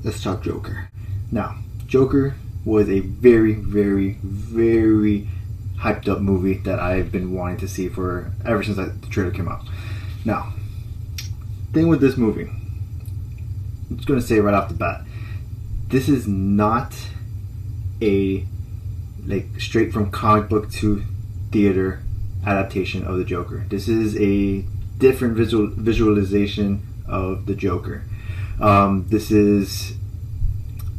Let's talk Joker. Now, Joker was a very, very, very hyped up movie that I've been wanting to see for ever since the trailer came out. Now, thing with this movie, I'm just gonna say right off the bat, this is not a like straight from comic book to theater adaptation of the Joker. This is a different visualization of the Joker. This is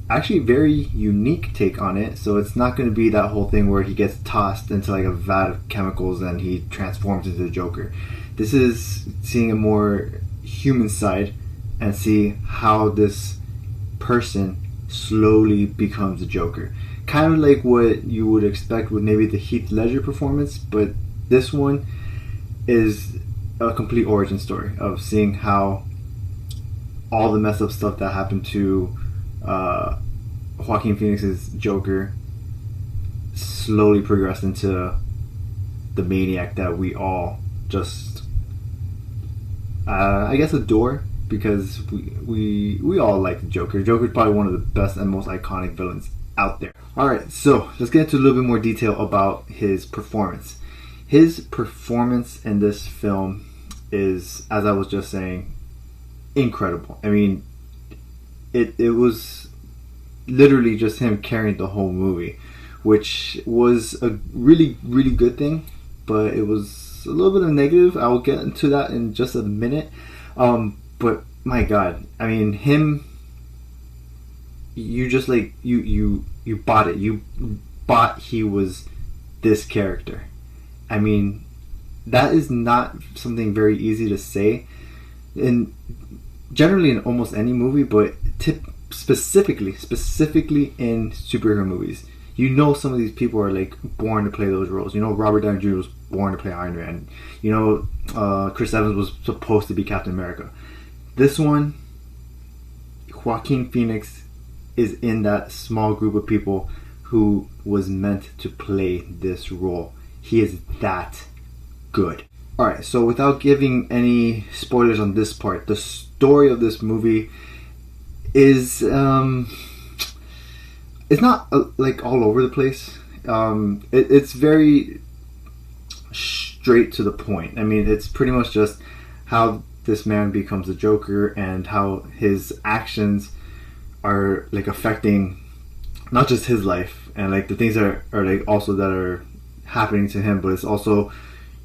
actually a very unique take on it. So it's not going to be that whole thing where he gets tossed into like a vat of chemicals and he transforms into the Joker. This is seeing a more human side and see how this person slowly becomes the Joker. Kind of like what you would expect with maybe the Heath Ledger performance, but this one is a complete origin story of seeing how all the messed up stuff that happened to Joaquin Phoenix's Joker slowly progressed into the maniac that we all just I guess adore, because we all like the Joker. Joker's probably one of the best and most iconic villains out there. Alright, so let's get into a little bit more detail about his performance. His performance in this film is, as I was just saying, incredible. I mean, it was literally just him carrying the whole movie, which was a really, really good thing, but it was a little bit of negative. I will get into that in just a minute. But my God, I mean, him, you just like, you bought it. You bought he was this character. I mean, that is not something very easy to say, and generally in almost any movie, but specifically in superhero movies. You know, some of these people are like born to play those roles. You know, Robert Downey Jr. was born to play Iron Man. You know, Chris Evans was supposed to be Captain America. This one, Joaquin Phoenix is in that small group of people who was meant to play this role. He is that good. Alright, so without giving any spoilers on this part, the story of this movie is it's not like all over the place. It's very straight to the point. I mean, it's pretty much just how this man becomes a Joker and how his actions are like affecting not just his life and like the things that are like also that are happening to him, but it's also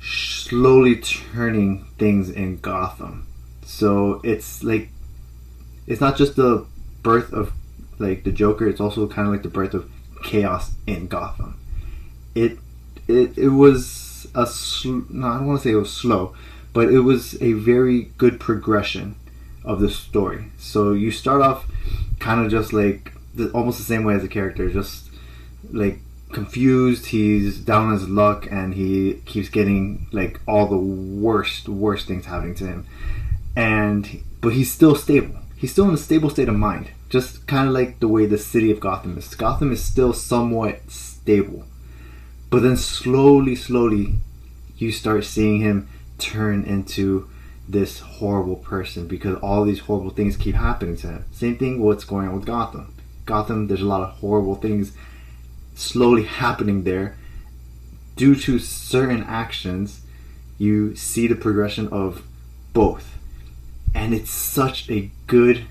slowly turning things in Gotham. So it's like, it's not just the birth of like the Joker, it's also kind of like the birth of chaos in Gotham. It was a no, I don't want to say it was slow, but it was a very good progression of the story. So you start off kind of just like almost the same way as the character, just like confused, he's down on his luck, and he keeps getting like all the worst things happening to him, but he's still stable. He's still in a stable state of mind, just kind of like the way the city of Gotham is. Gotham is still somewhat stable, but then slowly you start seeing him turn into this horrible person because all these horrible things keep happening to him. Same thing what's going on with Gotham. There's a lot of horrible things slowly happening there due to certain actions. You see the progression of both, and it's such a good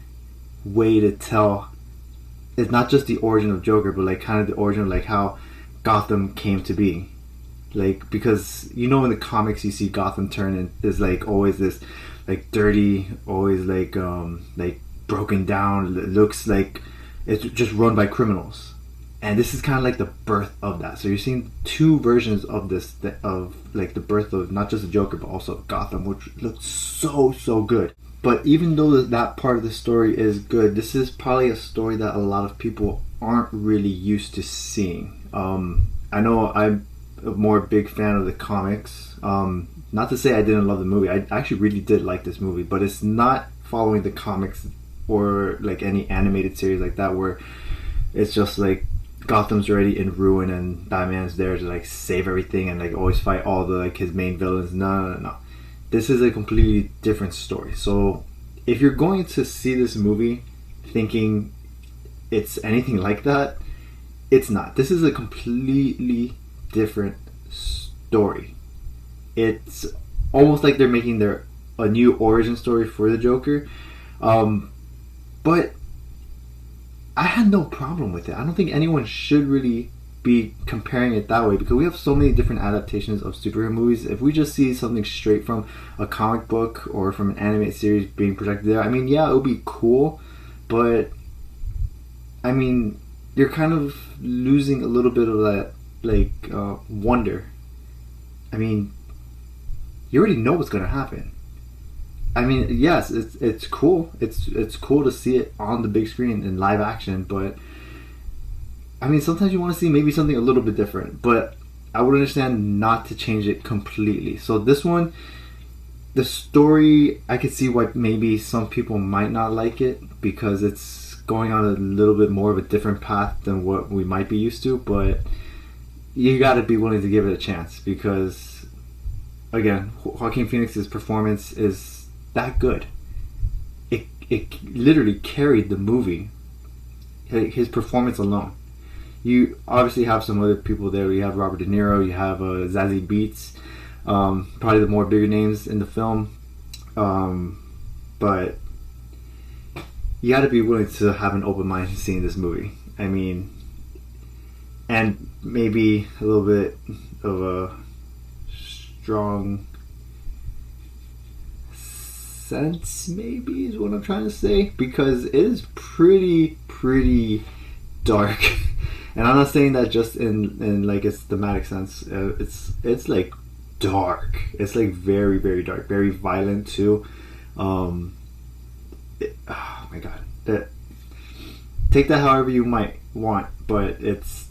way to tell. It's not just the origin of Joker, but like kind of the origin of like how Gotham came to be. Like, because you know in the comics you see Gotham turn and there's like always this like dirty, always like broken down, it looks like it's just run by criminals. And this is kind of like the birth of that. So you're seeing two versions of this, of like the birth of not just the Joker, but also Gotham, which looks so good. But even though that part of the story is good, this is probably a story that a lot of people aren't really used to seeing. I know I'm a more big fan of the comics. Not to say I didn't love the movie. I actually really did like this movie, but it's not following the comics or like any animated series like that where it's just like Gotham's already in ruin and Batman's there to like save everything and like always fight all the like his main villains. No. this is a completely different story. So if you're going to see this movie thinking it's anything like that, it's not. This is a completely different story. It's almost like they're making a new origin story for the Joker. But I had no problem with it. I don't think anyone should really be comparing it that way, because we have so many different adaptations of superhero movies. If we just see something straight from a comic book or from an animated series being projected there, I mean, yeah, it would be cool, but I mean, you're kind of losing a little bit of that, like, wonder. I mean, you already know what's going to happen. I mean, yes, it's cool. It's cool to see it on the big screen in live action, but I mean, sometimes you want to see maybe something a little bit different. But I would understand not to change it completely. So this one, the story, I could see why maybe some people might not like it, because it's going on a little bit more of a different path than what we might be used to. But you got to be willing to give it a chance, because again, Joaquin Phoenix's performance is that good. It literally carried the movie. His performance alone. You obviously have some other people there. You have Robert De Niro. You have Zazie Beetz. Probably the more bigger names in the film. But you got to be willing to have an open mind seeing this movie. I mean, and maybe a little bit of a strong sense, maybe, is what I'm trying to say, because it is pretty dark. And I'm not saying that just in like its thematic sense. It's like dark. It's like very dark, very violent too. Oh my god, take that however you might want, but it's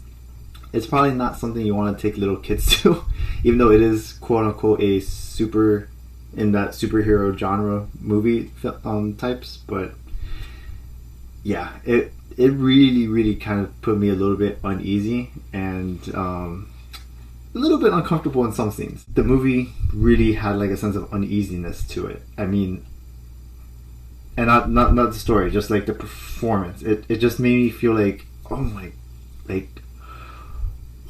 probably not something you want to take little kids to, even though it is quote unquote a in that superhero genre movie types. But yeah, it really kind of put me a little bit uneasy and a little bit uncomfortable in some scenes. The movie really had like a sense of uneasiness to it. I mean, and not the story, just like the performance. It just made me feel like, oh my, like,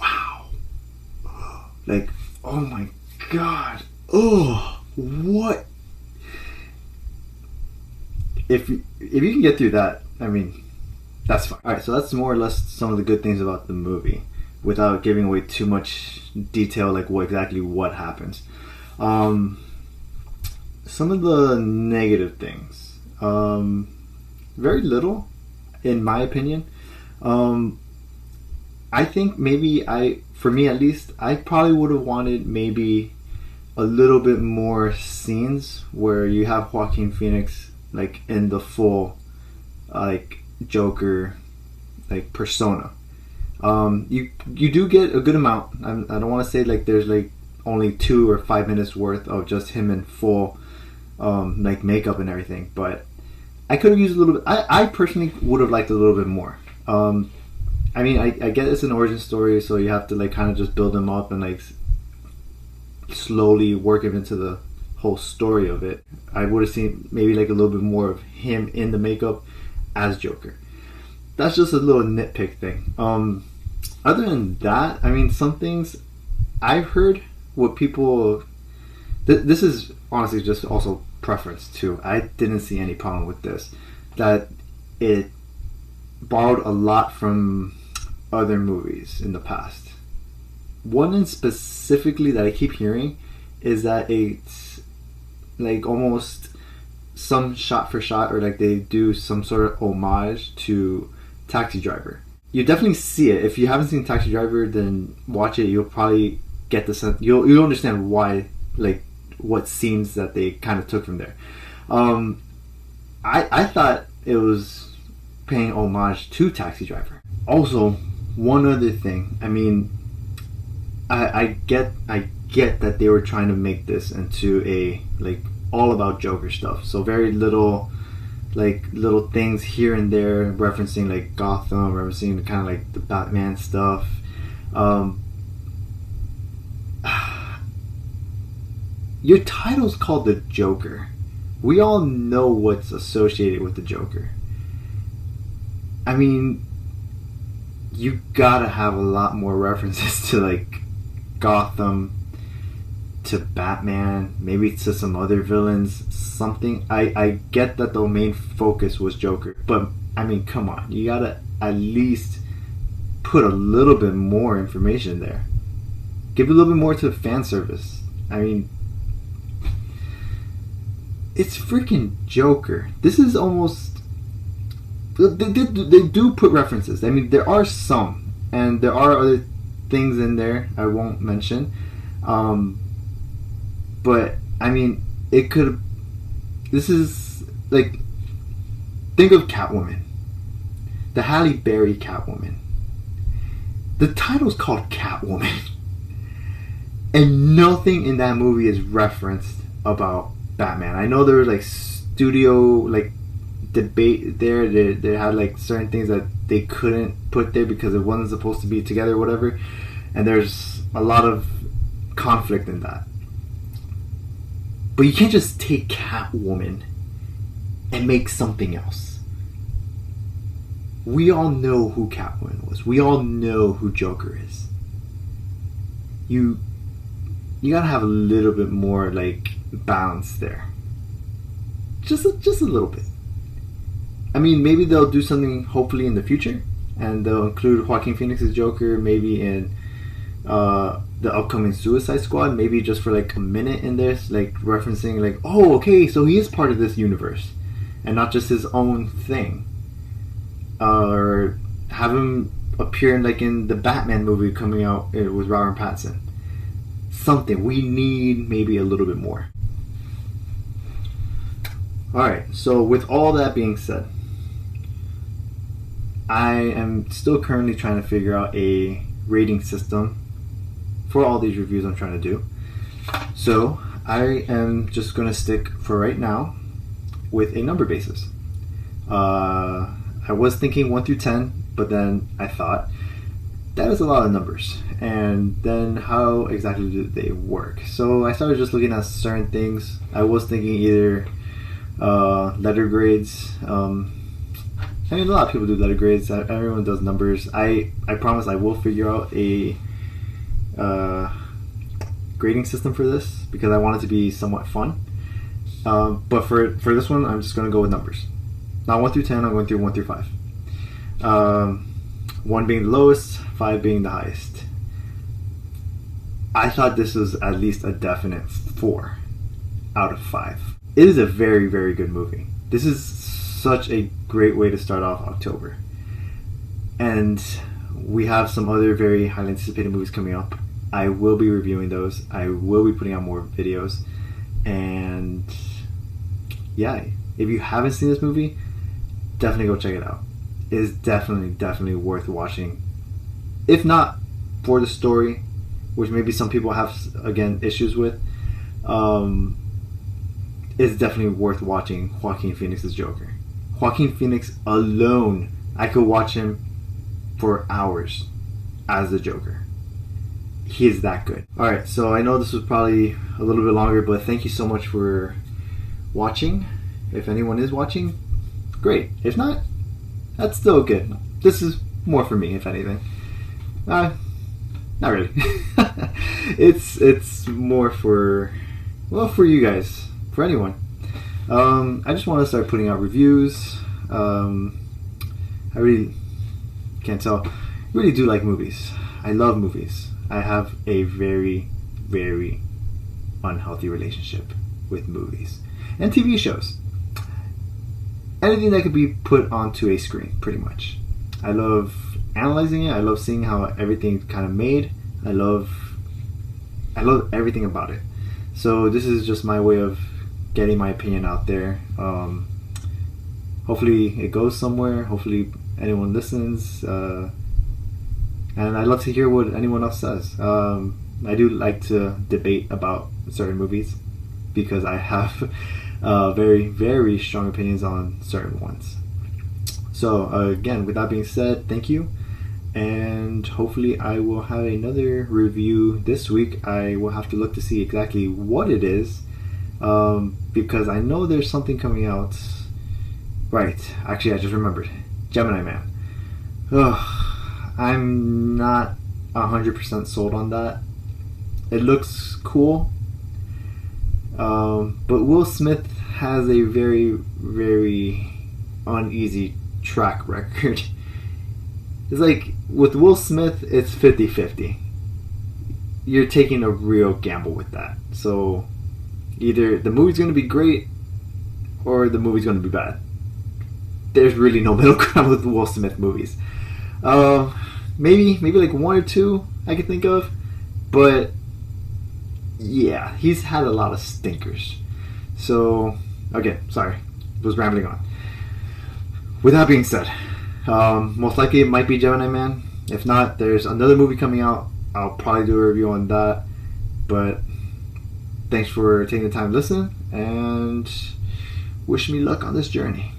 wow, like, oh my god, oh. What? If you can get through that, I mean, that's fine. Alright, so that's more or less some of the good things about the movie, without giving away too much detail, like what happens. Some of the negative things. Very little, in my opinion. I think maybe for me at least, I probably would have wanted maybe a little bit more scenes where you have Joaquin Phoenix like in the full like Joker like persona. You do get a good amount. I don't want to say like there's like only 2 or 5 minutes worth of just him in full like makeup and everything, but I could have used a little bit. I personally would have liked a little bit more. I mean, I get it's an origin story, so you have to like kind of just build him up and like slowly work him into the whole story of it. I would have seen maybe like a little bit more of him in the makeup as Joker. That's just a little nitpick thing. Other than that, I mean, some things I've heard what people this is honestly just also preference too. I didn't see any problem with this, that it borrowed a lot from other movies in the past. One in specifically that I keep hearing is that it's like almost some shot for shot, or like they do some sort of homage to Taxi Driver. You definitely see it. If you haven't seen Taxi Driver, then watch it. You'll probably get the sense. You'll understand why, like what scenes that they kind of took from there. I thought it was paying homage to Taxi Driver. Also, one other thing. I mean, I get that they were trying to make this into a like all about Joker stuff. So very little things here and there referencing like Gotham, referencing kind of like the Batman your title's called the Joker. We all know what's associated with the Joker. I mean, you gotta have a lot more references to like Gotham, to Batman, maybe to some other villains, something. I get that the main focus was Joker, but I mean, come on, you gotta at least put a little bit more information there. Give a little bit more to fan service. I mean, it's freaking Joker. This is almost... They do put references. I mean, there are some, and there are other things in there I won't mention. But, I mean, it could... This is, like... Think of Catwoman. The Halle Berry Catwoman. The title's called Catwoman. And nothing in that movie is referenced about Batman. I know there was like studio like debate there. They had like certain things that they couldn't put there because it wasn't supposed to be together or whatever. And there's a lot of conflict in that. But you can't just take Catwoman and make something else. We all know who Catwoman was. We all know who Joker is. You gotta have a little bit more like balance there. Just a little bit. I mean, maybe they'll do something hopefully in the future, and they'll include Joaquin Phoenix's Joker maybe in the upcoming Suicide Squad, maybe just for like a minute in this, like referencing like, oh, okay, so he is part of this universe, and not just his own thing. Or have him appear in like in the Batman movie coming out with Robert Pattinson. Something. We need maybe a little bit more. Alright, so with all that being said, I am still currently trying to figure out a rating system for all these reviews I'm trying to do. So I am just going to stick for right now with a number basis. I was thinking 1 through 10, but then I thought that is a lot of numbers, and then how exactly do they work? So I started just looking at certain things. I was thinking either letter grades. I mean, a lot of people do letter grades. Everyone does numbers. I promise I will figure out a grading system for this because I want it to be somewhat fun. But for this one, I'm just going to go with numbers. Not 1 through 10, I'm going through 1 through 5. 1 being the lowest, 5 being the highest. I thought this was at least a definite 4 out of 5. It is a very, very good movie. This is such a great way to start off October. And we have some other very highly anticipated movies coming up. I will be reviewing those. I will be putting out more videos. And yeah, if you haven't seen this movie, definitely go check it out. It is definitely worth watching. If not for the story, which maybe some people have, again, issues with, it's definitely worth watching Joaquin Phoenix's Joker. Joaquin Phoenix alone, I could watch him for hours as the Joker. He is that good. Alright, so I know this was probably a little bit longer, but thank you so much for watching. If anyone is watching, great. If not, that's still good. This is more for me, if anything. Not really. It's more for, well, for you guys, for anyone. I just want to start putting out reviews. I really can't tell. I really do like movies. I love movies. I have a very, very unhealthy relationship with movies and TV shows. Anything that could be put onto a screen, pretty much. I love analyzing it. I love seeing how everything's kind of made. I love everything about it. So this is just my way of getting my opinion out there. Hopefully it goes somewhere. Hopefully anyone listens. And I'd love to hear what anyone else says. I do like to debate about certain movies because I have very, very strong opinions on certain ones. So again, with that being said, thank you, and hopefully I will have another review this week. I will have to look to see exactly what it is, because I know there's something coming out. Right, actually I just remembered. Gemini Man. Ugh, I'm not 100% sold on that. It looks cool, but Will Smith has a very, very uneasy track record. It's like, with Will Smith, it's 50-50. You're taking a real gamble with that. So, either the movie's going to be great, or the movie's going to be bad. There's really no middle ground with Will Smith movies. Maybe like one or two I could think of, but yeah, he's had a lot of stinkers. So, okay, sorry, was rambling on. With that being said, most likely it might be Gemini Man. If not, there's another movie coming out. I'll probably do a review on that. But thanks for taking the time to listen, and wish me luck on this journey.